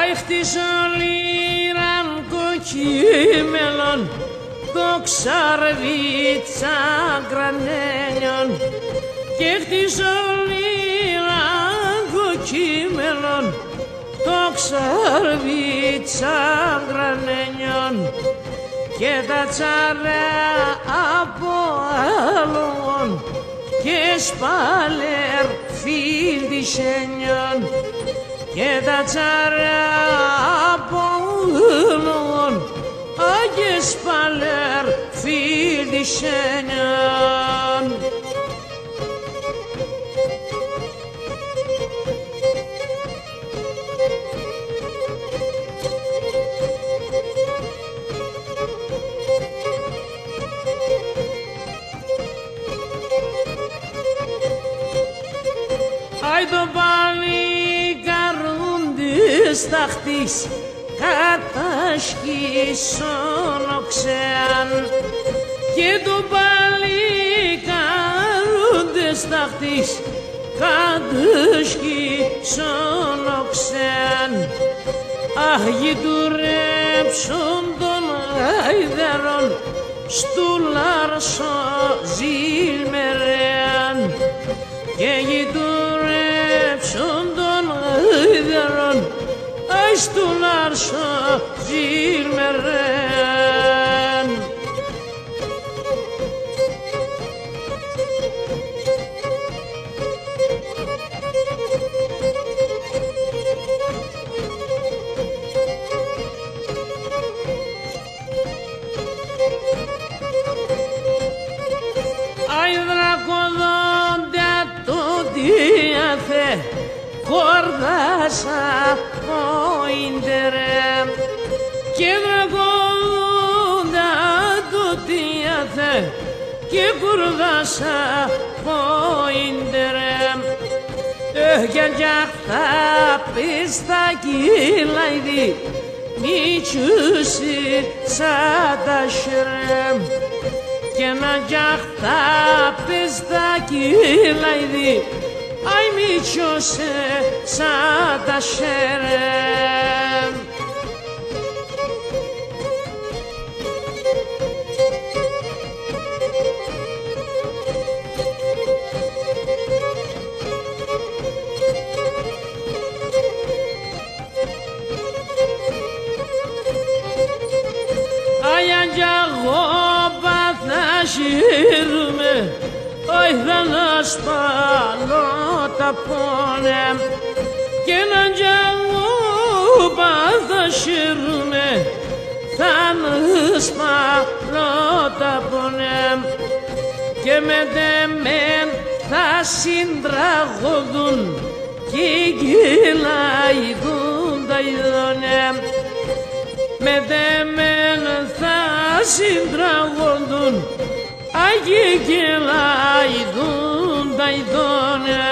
Άι χτίσω λίραν κοκκίμελον, το ξαρβίτσα γκρανένιον. Και χτίσω λίραν κοκκίμελον, το ξαρβίτσα γκρανένιον. Και τα τσαρέα από άλλον, και σπάλερ φίλτισένιον. Και τα τσαρέα από άλλον, και σπάλερ φίλτισένιον. Άι το παλικαρούντις ταχτής, κατασκήσον οξέαν. Και το παλικαρούντις ταχτής, κατασκήσον οξέαν. Αχ, γειτουρέψον των γαϊδερών, στου Λάρσο ζήλμερεαν. Και γειτουρέψον των γαϊδερών, άι στου Λάρσο ζήλμερεαν. Άι δρακοδόντα το διάθε, κορδάσα ποιντερέ. Και δρακοδόντα το διάθε, και κορδάσα ποιντερέ. Κι αγιάχτα πίστα κυλαϊδί, μη τσούσι σαν τα σρέμ. Και να γιάχτα πίστα κυλαϊδί, άι μη τσούσε σαν τα σρέμ. Άι αγιαγόπα θα σύρουμε, άι θα να σπαλώ τα πόνε. Και να αγιαγόπα θα σύρουμε, θα να σπαλώ τα πόνε. Και μετεμέν θα συντραγωδούν, κι κυλαϊδούν τα ειδώνε. Μετεμέν θα συντραγωδούν, άι κι κυλαϊδούν τα ειδώνε.